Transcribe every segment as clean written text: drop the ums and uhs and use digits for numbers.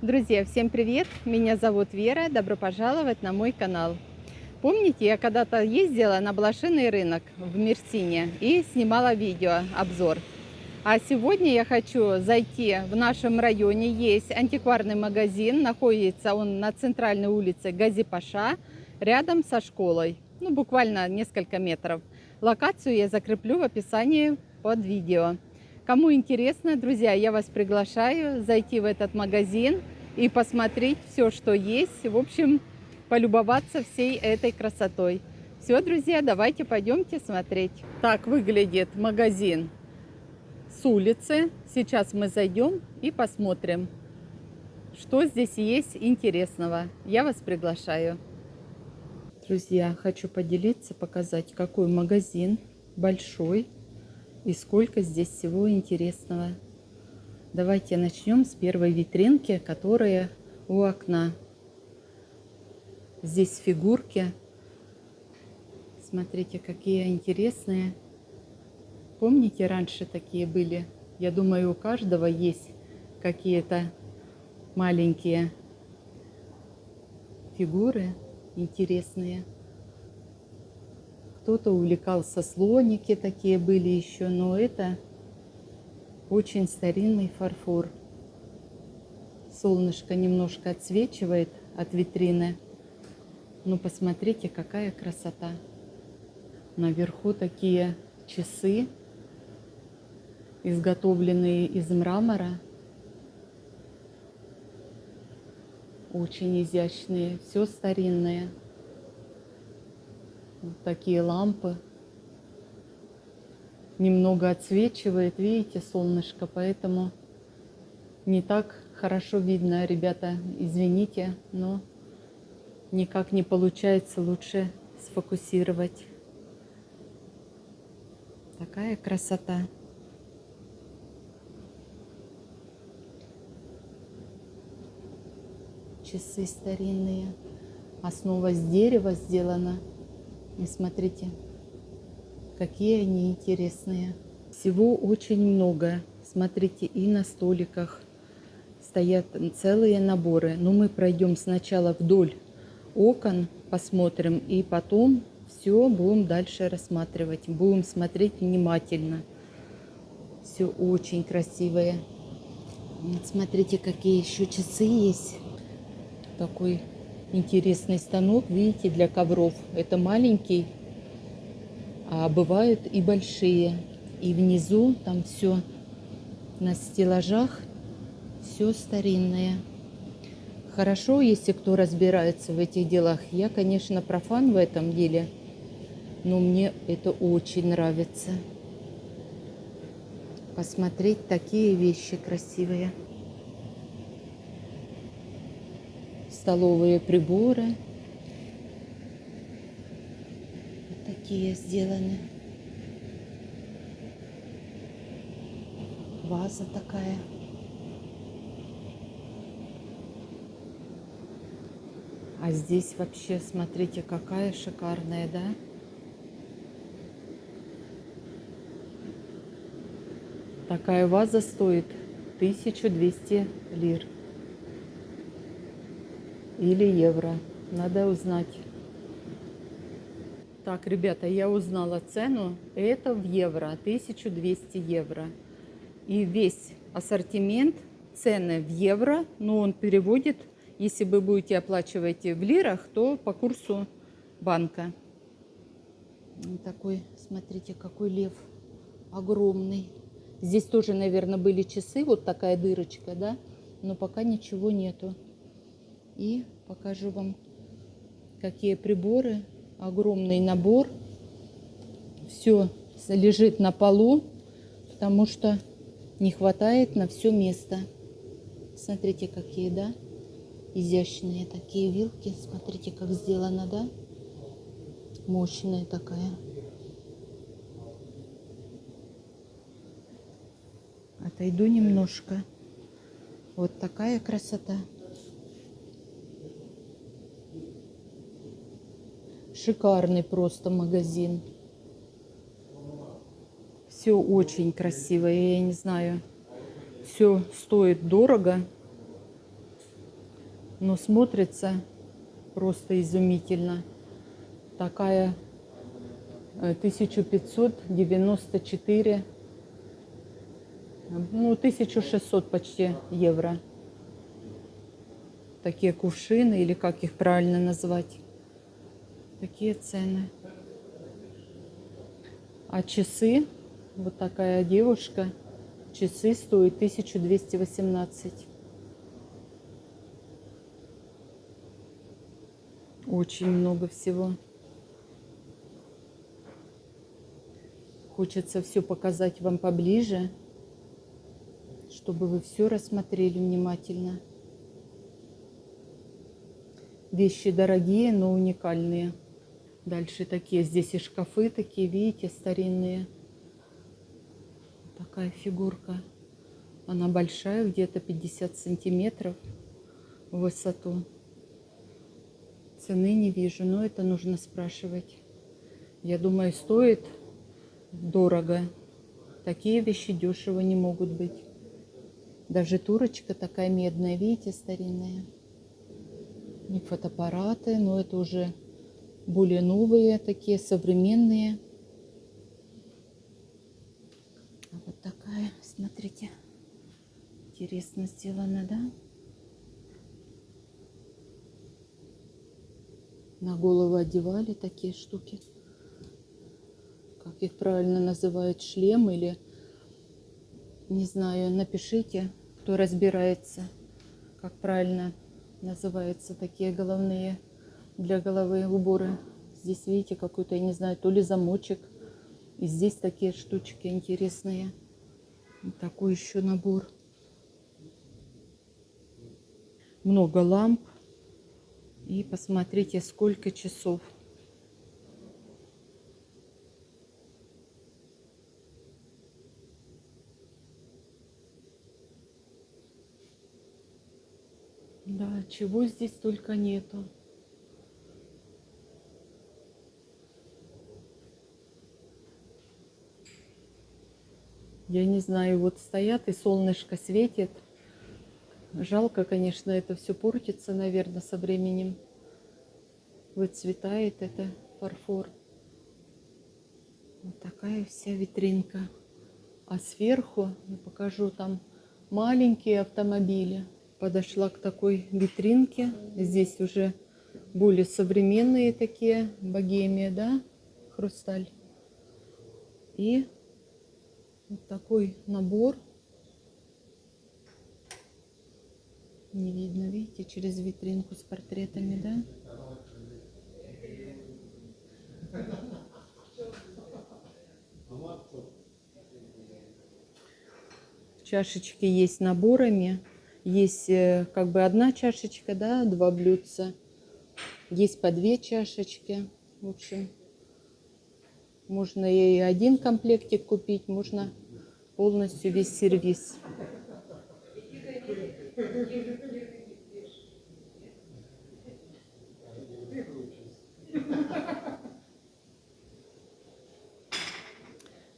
Друзья, всем привет! Меня зовут Вера. Добро пожаловать на мой канал. Помните, я когда-то ездила на блошиный рынок в Мерсине и снимала видео, обзор. А сегодня я хочу зайти в нашем районе. Есть антикварный магазин. Находится он на центральной улице Гази-Паша, рядом со школой. Ну, буквально несколько метров. Локацию я закреплю в описании под видео. Кому интересно, друзья, я вас приглашаю зайти в этот магазин и посмотреть все, что есть. В общем, полюбоваться всей этой красотой. Все, друзья, давайте пойдемте смотреть. Так выглядит магазин с улицы. Сейчас мы зайдем и посмотрим, что здесь есть интересного. Я вас приглашаю. Друзья, хочу поделиться, показать, какой магазин большой и сколько здесь всего интересного. Давайте начнем с первой витринки, которая у окна. Здесь фигурки. Смотрите, какие интересные. Помните, раньше такие были? Я думаю, у каждого есть какие-то маленькие фигуры интересные. Кто-то увлекался, слоники такие были еще, но это очень старинный фарфор. Солнышко немножко отсвечивает от витрины. Но посмотрите, какая красота. Наверху такие часы, изготовленные из мрамора. Очень изящные, все старинное. Вот такие лампы. Немного отсвечивает, видите, солнышко, поэтому не так хорошо видно, ребята, извините, но никак не получается лучше сфокусировать. Такая красота. Часы старинные. Основа с дерева сделана. И смотрите, какие они интересные. Всего очень много. Смотрите, и на столиках стоят целые наборы. Но мы пройдем сначала вдоль окон, посмотрим, и потом все будем дальше рассматривать. Будем смотреть внимательно. Все очень красивое. Вот смотрите, какие еще часы есть. Такой интересный станок, видите, для ковров. Это маленький, а бывают и большие. И внизу там все на стеллажах, все старинное. Хорошо, если кто разбирается в этих делах. Я, конечно, профан в этом деле, но мне это очень нравится. Посмотреть такие вещи красивые. Столовые приборы. Вот такие сделаны. Ваза такая. А здесь вообще, смотрите, какая шикарная, да? Такая ваза стоит 1200 лир. Или евро. Надо узнать. Так, ребята, я узнала цену. Это в евро. 1200 евро. И весь ассортимент, цены в евро. Но он переводит, если вы будете оплачивать в лирах, то по курсу банка. Такой, смотрите, какой лев. Огромный. Здесь тоже, наверное, были часы. Вот такая дырочка, да? Но пока ничего нету. И покажу вам, какие приборы. Огромный набор. Все лежит на полу, потому что не хватает на все место. Смотрите, какие, да? Изящные такие вилки. Смотрите, как сделано, да? Мощная такая. Отойду немножко. Вот такая красота. Шикарный просто магазин. Все очень красиво. Я не знаю, все стоит дорого. но смотрится просто изумительно. Такая 1594, ну 1600 почти евро. Такие кувшины, или как их правильно назвать. Такие цены. А часы, вот такая девушка, часы стоят 1218. Очень много всего. Хочется все показать вам поближе, чтобы вы все рассмотрели внимательно. Вещи дорогие, но уникальные. Дальше такие, здесь и шкафы такие, видите, старинные. Такая фигурка. Она большая, где-то 50 сантиметров в высоту. Цены не вижу, но это нужно спрашивать. Я думаю, стоит дорого. Такие вещи дешево не могут быть. Даже турочка такая медная, видите, старинная. И фотоаппараты, но это уже более новые, такие современные. А вот такая, смотрите, интересно сделана, да? На голову одевали такие штуки. Как их правильно называют, шлем или, не знаю, напишите, кто разбирается, как правильно называются такие головные, для головы уборы. Здесь, видите, какой-то, я не знаю, то ли замочек. И здесь такие штучки интересные. Вот такой еще набор. Много ламп. И посмотрите, сколько часов. Да, чего здесь только нету. Я не знаю, вот стоят и солнышко светит. Жалко, конечно, это все портится, наверное, со временем. Выцветает это фарфор. Вот такая вся витринка. А сверху, я покажу, там маленькие автомобили. Подошла к такой витринке. Здесь уже более современные такие, богемия, да, хрусталь. И вот такой набор. Не видно, видите, через витринку с портретами, да? Чашечки есть наборами. Есть как бы одна чашечка, да, два блюдца. Есть по две чашечки. В общем, можно и один комплектик купить, можно полностью весь сервиз.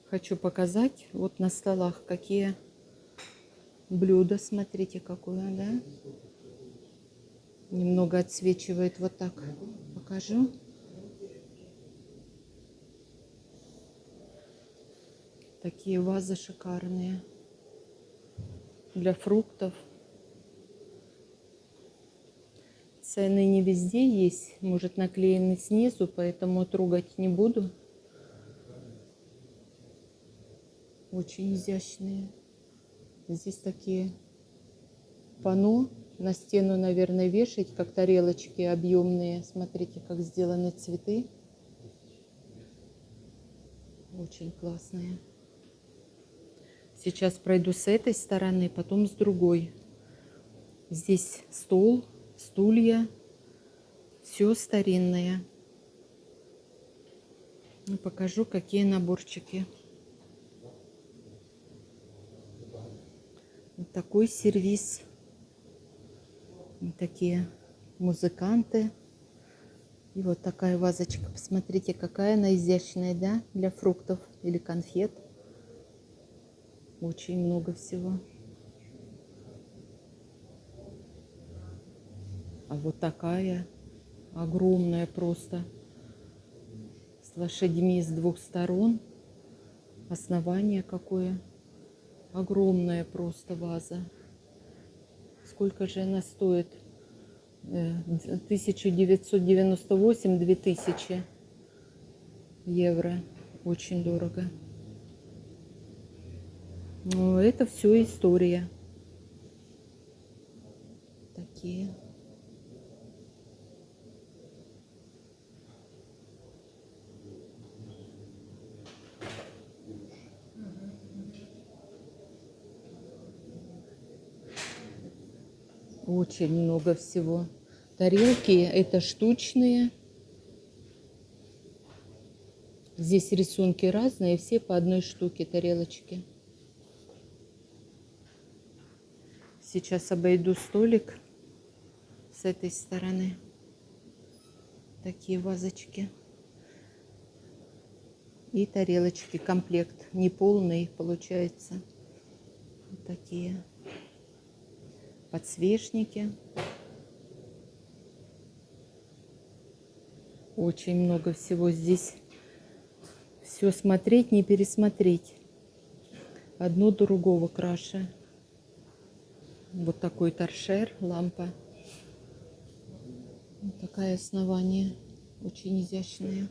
Хочу показать вот на столах, какие блюда. Смотрите, какое, да? Немного отсвечивает, вот так покажу. Такие вазы шикарные для фруктов. Цены не везде есть, может наклеены снизу, поэтому трогать не буду. Очень изящные. Здесь такие панно на стену, наверное, вешать, как тарелочки объемные. Смотрите, как сделаны цветы. Очень классные. Сейчас пройду с этой стороны, потом с другой. Здесь стол, стулья, все старинное. Покажу, какие наборчики. Вот такой сервиз. Вот такие музыканты. И вот такая вазочка. Посмотрите, какая она изящная, да, для фруктов или конфет. Очень много всего. А вот такая огромная просто. С лошадьми с двух сторон. Основание какое. Огромная просто ваза. Сколько же она стоит? 1998-2000 евро. Очень дорого. Но это все история. Такие. Очень много всего. Тарелки это штучные. Здесь рисунки разные, все по одной штуке тарелочки. Сейчас обойду столик с этой стороны. Такие вазочки. И тарелочки, комплект. Не полный получается. Вот такие. Подсвечники. Очень много всего здесь. Все смотреть, не пересмотреть. Одно другого краше. Вот такой торшер, лампа. Вот такое основание. Очень изящное.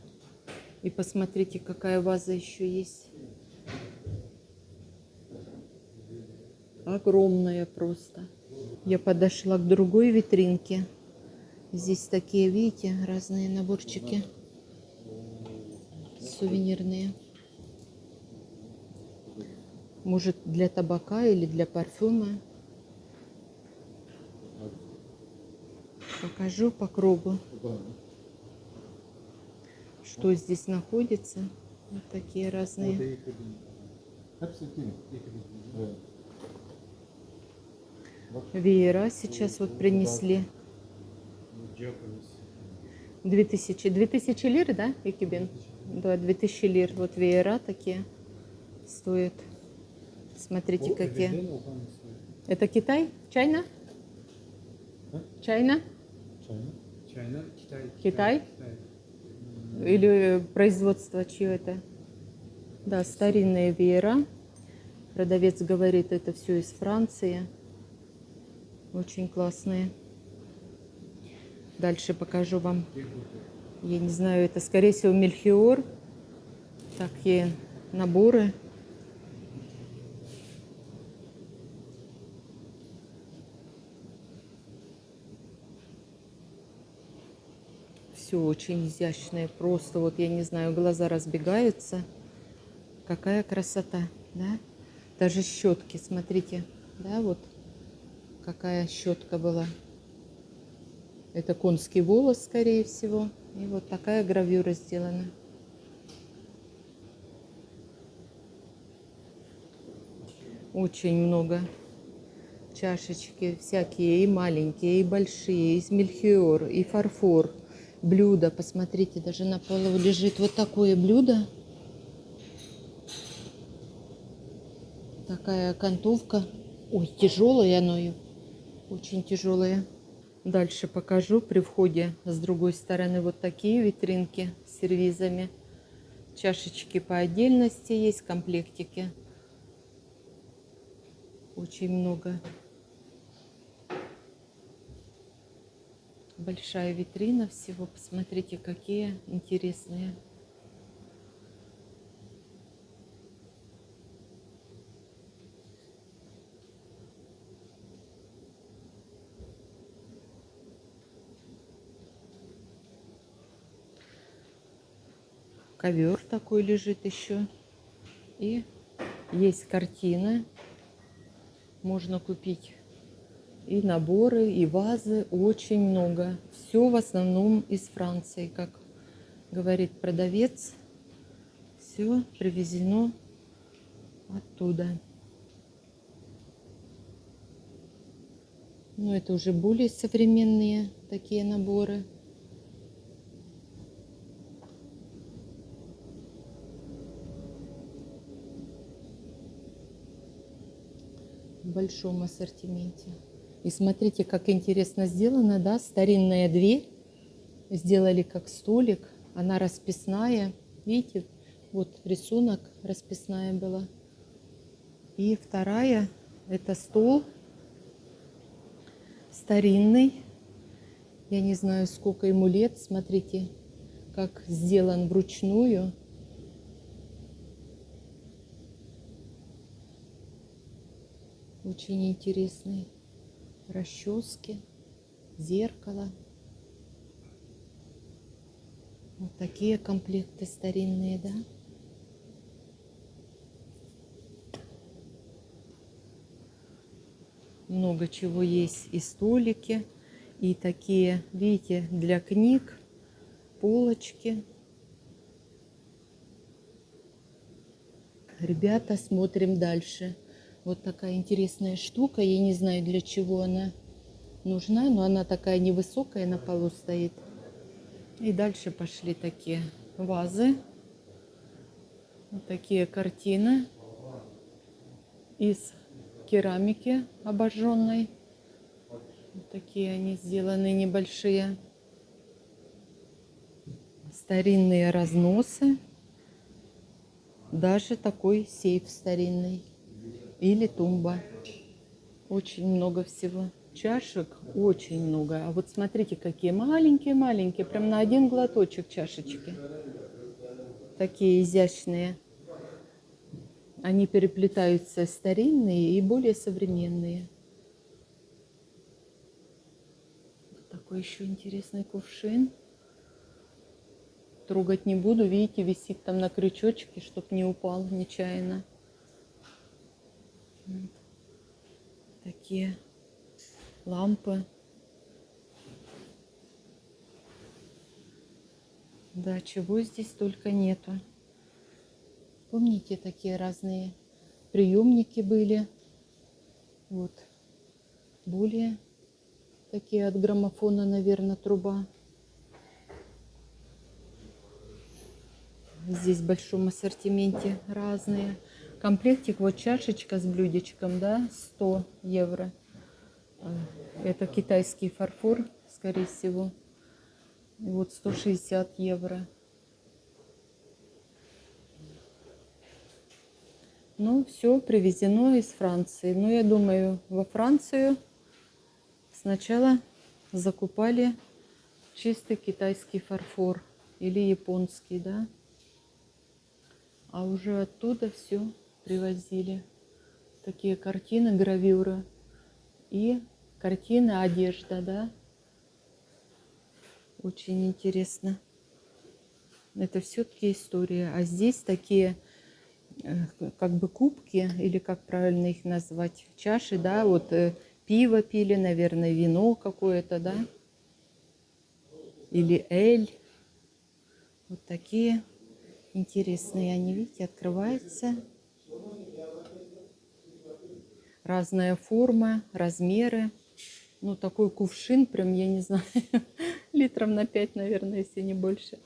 И посмотрите, какая ваза еще есть. Огромная просто. Я подошла к другой витринке. Здесь такие, видите, разные наборчики. Сувенирные. Может, для табака или для парфюма. Покажу по кругу, что здесь находится. Вот такие разные. Веера сейчас вот принесли. 2000 лир, да, Экибин? Да, 2000 лир. Вот веера такие стоят. Смотрите, какие. Это Китай? Чайна? Чайна? Китай? Или производство чье это? Да, старинные веера. Продавец говорит, это все из Франции. Очень классные. Дальше покажу вам. Я не знаю, это скорее всего Мельхиор. Такие наборы. Все очень изящное. Просто вот, я не знаю, глаза разбегаются. Какая красота, да? Даже щетки, смотрите. Да, вот какая щетка была. Это конский волос, скорее всего. И вот такая гравюра сделана. Очень много. Чашечки всякие, и маленькие, и большие, из мельхиор, и фарфор. Блюдо, посмотрите, даже на полу лежит вот такое блюдо. Такая окантовка. Ой, тяжелая оно. Очень тяжелая. Дальше покажу при входе с другой стороны вот такие витринки с сервизами. Чашечки по отдельности есть, комплектики. Очень много. Большая витрина всего. Посмотрите, какие интересные. Ковер такой лежит еще. И есть картины. Можно купить и наборы, и вазы. Очень много. Все в основном из Франции, как говорит продавец. Все привезено оттуда. Но это уже более современные такие наборы. В большом ассортименте. И смотрите, как интересно сделано, да, старинная дверь. Сделали как столик, она расписная. Видите, вот рисунок расписная была. И вторая, это стол старинный. Я не знаю, сколько ему лет. Смотрите, как сделан вручную. Очень интересный. Расчески, зеркало. Вот такие комплекты старинные, да? Много чего есть. И столики, и такие, видите, для книг, полочки. Ребята, смотрим дальше. Вот такая интересная штука. Я не знаю, для чего она нужна, но она такая невысокая, на полу стоит. И дальше пошли такие вазы. Вот такие картины из керамики обожженной. Вот такие они сделаны, небольшие. Старинные разносы. Даже такой сейф старинный. Или тумба. Очень много всего. Чашек очень много. А вот смотрите, какие маленькие-маленькие. Прям на один глоточек чашечки. Такие изящные. Они переплетаются, старинные и более современные. Вот такой еще интересный кувшин. Трогать не буду. Видите, висит там на крючочке, чтоб не упал нечаянно. Вот. Такие лампы. Да, чего здесь только нету. Помните, такие разные приемники были. Вот. Более такие от граммофона, наверное, труба. Здесь в большом ассортименте разные. Комплектик, вот чашечка с блюдечком, да, 100 евро. Это китайский фарфор, скорее всего. И вот 160 евро. Ну, все привезено из Франции. Но я думаю, во Францию сначала закупали чистый китайский фарфор или японский, да. А уже оттуда все привозили. Такие картины, гравюры. И картины, одежда, да. Очень интересно. Это все-таки история. А здесь такие как бы кубки, или как правильно их назвать, чаши, да, вот пиво пили, наверное, вино какое-то, да, или эль. Вот такие интересные они, видите, открываются. Разная форма, размеры. Ну, такой кувшин, прям, я не знаю, литров на 5, наверное, если не больше.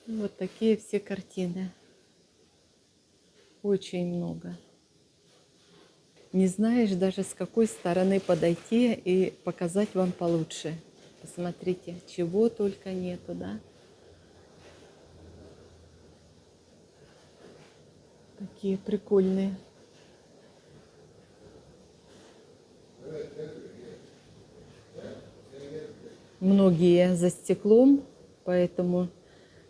Вот такие все картины. Очень много. Не знаешь даже, с какой стороны подойти и показать вам получше. Посмотрите, чего только нету, да? Такие прикольные. Многие за стеклом, поэтому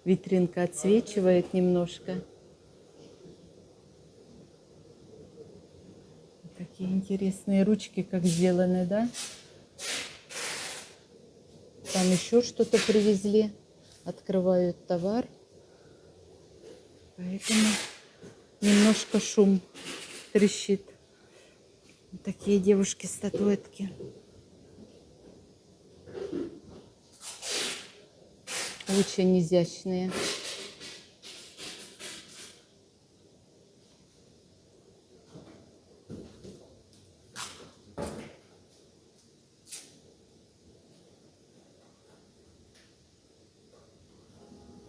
витринка отсвечивает немножко. Такие интересные ручки, как сделаны, да? Там еще что-то привезли. Открывают товар. Поэтому немножко шум трещит. Вот такие девушки-статуэтки. Очень изящные.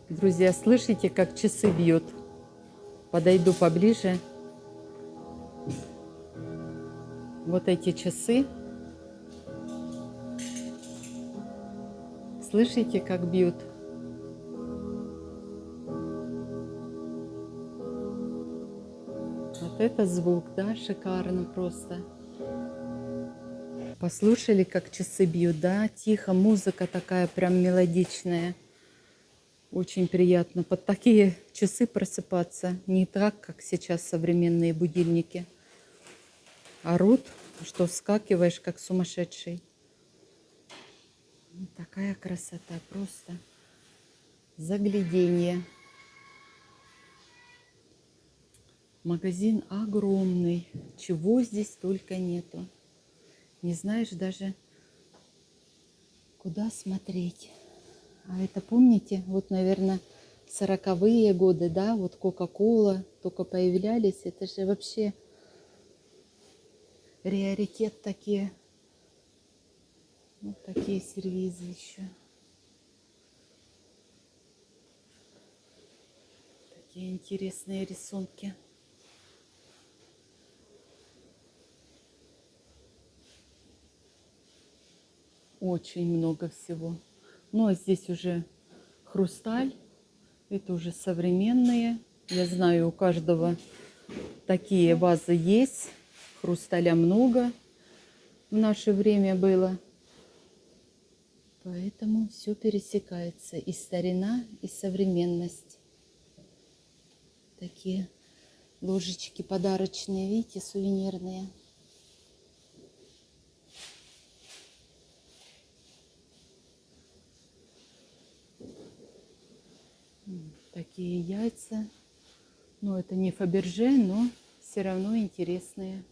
Друзья, слышите, как часы бьют? Подойду поближе. Вот эти часы Слышите, как бьют? Вот это звук, да, шикарно просто. Послушали, как часы бьют, да? Тихо, музыка такая прям мелодичная. Очень приятно под такие часы просыпаться. Не так, как сейчас современные будильники. Орут, что вскакиваешь, как сумасшедший. Такая красота, просто загляденье. Магазин огромный. Чего здесь только нету. Не знаешь даже, куда смотреть. А это помните, вот, наверное, 40-е годы, да, вот Кока-Кола только появлялись. Это же вообще раритет такие. Вот такие сервизы еще. Такие интересные рисунки. Очень много всего. Ну, а здесь уже хрусталь. Это уже современные. Я знаю, у каждого такие вазы есть. Хрусталя много в наше время было. Поэтому все пересекается. И старина, и современность. Такие ложечки подарочные, видите, сувенирные. Такие яйца. Ну, это не Фаберже, но все равно интересные.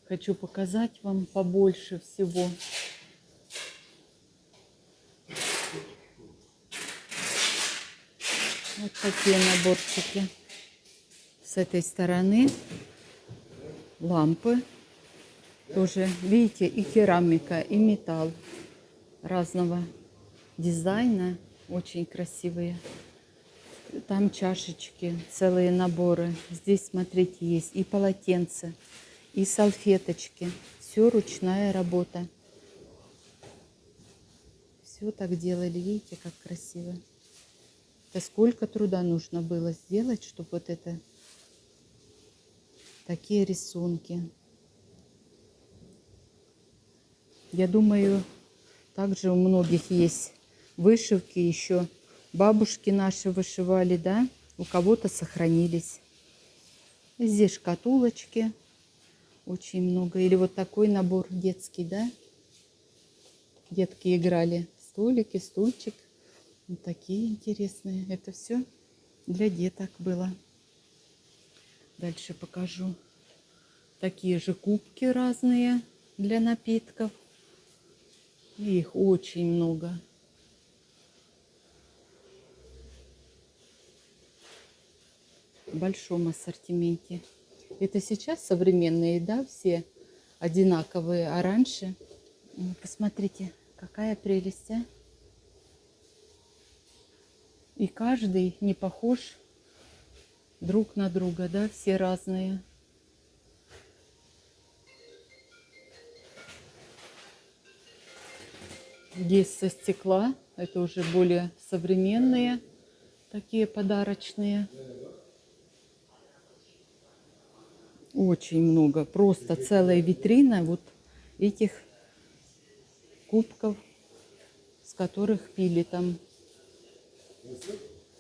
Хочу показать вам побольше всего. Вот такие наборчики. С этой стороны лампы. Тоже, видите, и керамика, и металл разного дизайна. Очень красивые. Там чашечки, целые наборы. Здесь, смотрите, есть и полотенца, и салфеточки. Все ручная работа. Все так делали. Видите, как красиво. Это сколько труда нужно было сделать, чтобы вот это... Такие рисунки. Я думаю, также у многих есть вышивки еще. Бабушки наши вышивали, да? У кого-то сохранились. Здесь шкатулочки. Очень много. Или вот такой набор детский, да? Детки играли. Столики, стульчик. Вот такие интересные. Это все для деток было. Дальше покажу. Такие же кубки разные для напитков. И их очень много. В большом ассортименте. Это сейчас современные, да, все одинаковые. А раньше, посмотрите, какая прелесть, а? И каждый не похож друг на друга, да, все разные. Есть со стекла, это уже более современные, такие подарочные. Очень много, просто целая витрина вот этих кубков, с которых пили там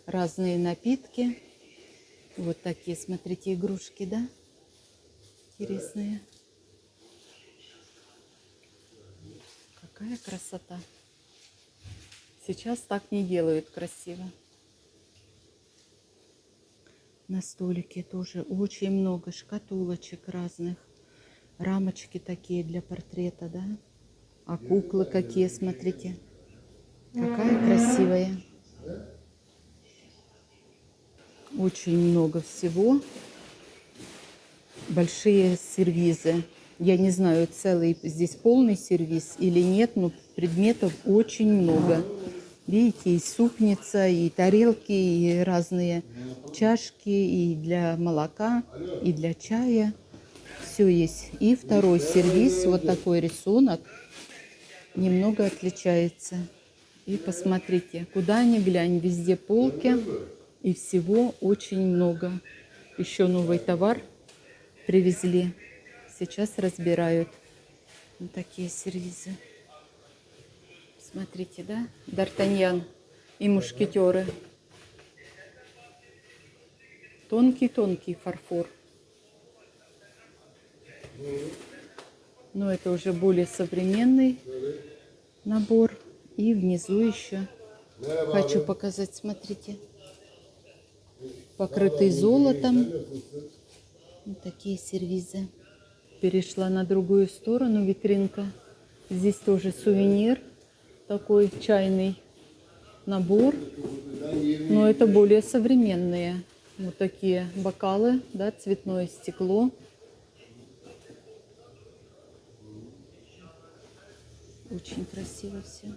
разные напитки. Вот такие, смотрите, игрушки, да, интересные. Какая красота. Сейчас так не делают красиво. На столике тоже очень много шкатулочек разных. Рамочки такие для портрета, да. А куклы какие, смотрите. Какая красивая. Очень много всего. Большие сервизы. Я не знаю, целый здесь полный сервиз или нет, но предметов очень много. Видите, и супница, и тарелки, и разные чашки, и для молока, и для чая. все есть. И второй сервиз, вот такой рисунок, немного отличается. И посмотрите, куда ни глянь, везде полки. И всего очень много. Еще новый товар привезли. Сейчас разбирают. Вот такие сервизы. Смотрите, да? Д'Артаньян и мушкетеры. Тонкий-тонкий фарфор. Но это уже более современный набор. И внизу еще хочу показать, смотрите. Покрытый золотом. Вот такие сервизы. Перешла на другую сторону витринка. Здесь тоже сувенир. Такой чайный набор. Но это более современные. Вот такие бокалы, да, цветное стекло. Очень красиво все.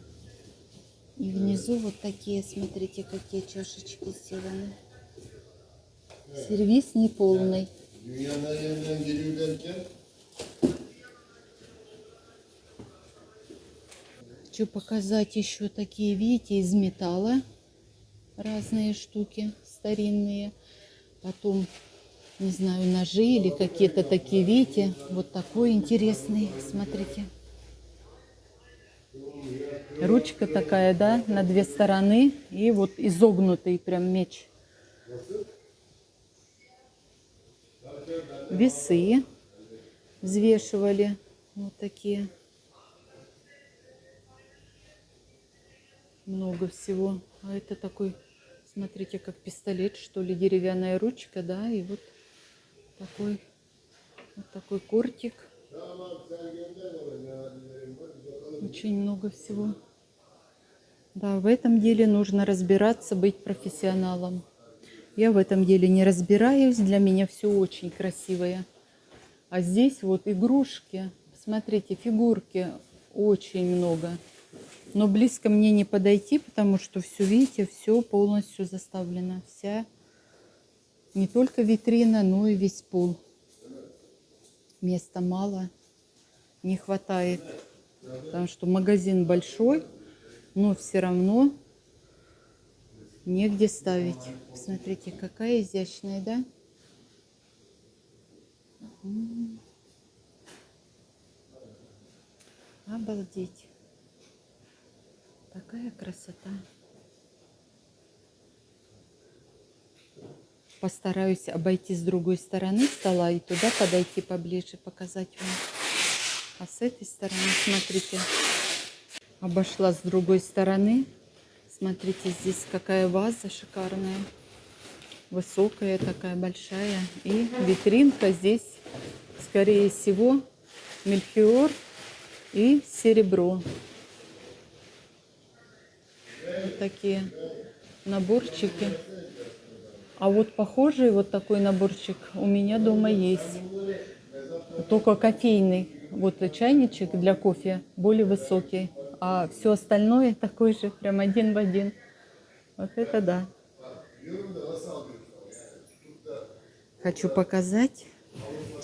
И внизу вот такие, смотрите, какие чашечки сделаны. Сервиз неполный. Хочу показать еще такие, видите, из металла. Разные штуки старинные. Потом, не знаю, ножи или какие-то такие, видите. Вот такой интересный, смотрите. Ручка такая, да, на две стороны. И вот изогнутый прям меч. Весы взвешивали. Вот такие. Много всего. А это такой, смотрите, как пистолет, что ли, деревянная ручка, да, и вот такой кортик. Очень много всего. Да, в этом деле нужно разбираться, быть профессионалом. Я в этом деле не разбираюсь, для меня все очень красивое. А здесь вот игрушки, смотрите, фигурки очень много. Но близко мне не подойти, потому что все, видите, все полностью заставлено. Вся, не только витрина, но и весь пол. Места мало, не хватает. Потому что магазин большой, но все равно негде ставить. Смотрите, какая изящная, да? Обалдеть. Такая красота. Постараюсь обойти с другой стороны стола и туда подойти поближе, показать вам. А с этой стороны, смотрите, обошла с другой стороны. Смотрите, здесь какая ваза шикарная. Высокая такая, большая. И витринка здесь, скорее всего, мельхиор и серебро. Вот такие наборчики. А вот похожий вот такой наборчик у меня дома есть. Только кофейный. Вот чайничек для кофе более высокий. А все остальное такой же, прям один в один. Вот это да. Хочу показать.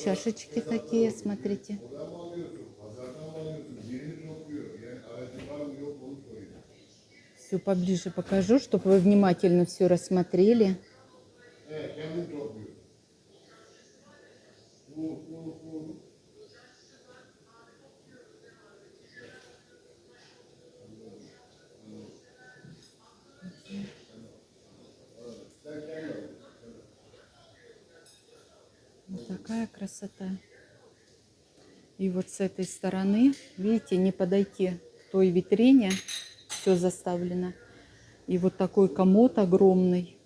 Чашечки такие, смотрите. Все поближе покажу, чтобы вы внимательно все рассмотрели. Вот такая красота. И вот с этой стороны, видите, не подойти к той витрине, все заставлено. И вот такой комод огромный,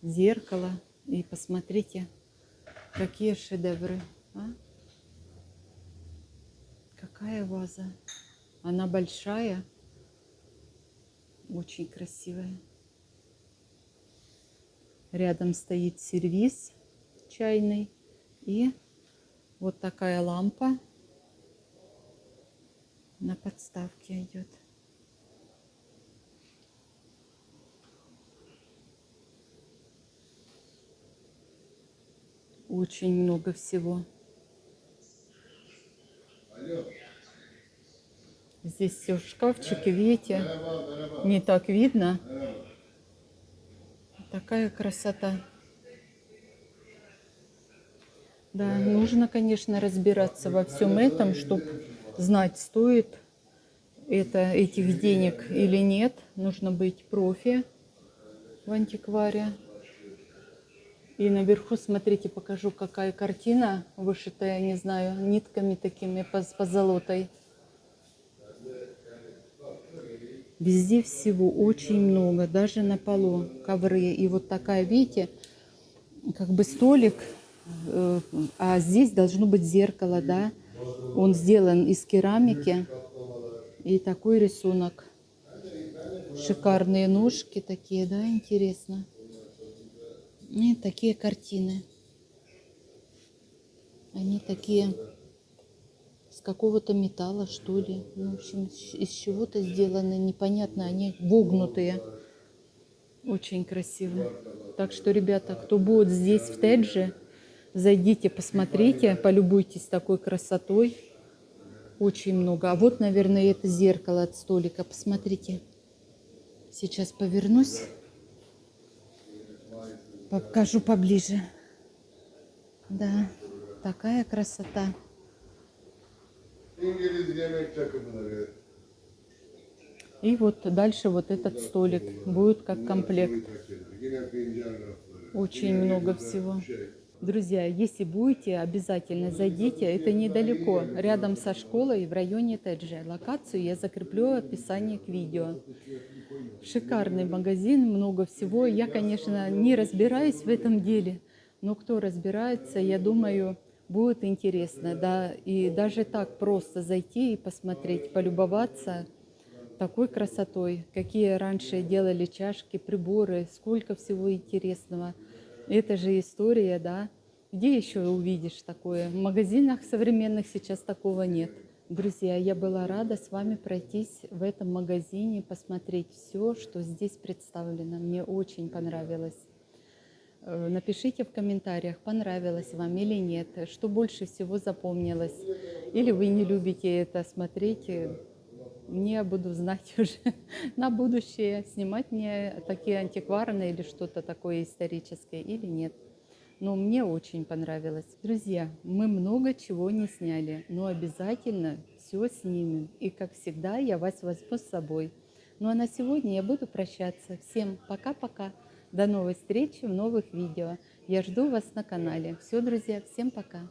зеркало. И посмотрите, какие шедевры. А? Какая ваза. Она большая, очень красивая. Рядом стоит сервиз чайный. И вот такая лампа на подставке идет. Очень много всего. Здесь все в шкафчике, видите? Не так видно. Такая красота. Да, нужно, конечно, разбираться во всем этом, чтобы знать, стоит это этих денег или нет. Нужно быть профи в антикваре. И наверху, смотрите, покажу, какая картина вышитая, не знаю, нитками такими позолотой. Везде всего очень много, даже на полу ковры. И вот такая, видите, как бы столик, а здесь должно быть зеркало, да. Он сделан из керамики. И такой рисунок. Шикарные ножки такие, да, интересно. И такие картины. Они такие с какого-то металла, что ли. Ну, в общем, из чего-то сделаны, непонятно. Они вогнутые. Очень красиво. Так что, ребята, кто будет здесь, в Тедже, зайдите, посмотрите, полюбуйтесь такой красотой. Очень много. А вот, наверное, это зеркало от столика. Посмотрите. Сейчас повернусь. Покажу поближе. Да, такая красота. И вот дальше вот этот столик будет как комплект. Очень много всего. Друзья, если будете, обязательно зайдите. Это недалеко, рядом со школой в районе Теджи. Локацию я закреплю в описании к видео. Шикарный магазин, много всего. Я, конечно, не разбираюсь в этом деле, но кто разбирается, я думаю, будет интересно. Да? И даже так просто зайти и посмотреть, полюбоваться такой красотой, какие раньше делали чашки, приборы, сколько всего интересного. Это же история, да? Где еще увидишь такое? В магазинах современных сейчас такого нет. Друзья, я была рада с вами пройтись в этом магазине, посмотреть все, что здесь представлено. Мне очень понравилось. Напишите в комментариях, понравилось вам или нет, что больше всего запомнилось. Или вы не любите это смотреть. Не буду знать уже на будущее, снимать мне такие антикварные или что-то такое историческое или нет. Но мне очень понравилось. Друзья, мы много чего не сняли, но обязательно все снимем. И как всегда, я вас возьму с собой. Ну а на сегодня я буду прощаться. Всем пока-пока. До новых встреч в новых видео. Я жду вас на канале. Все, друзья, всем пока.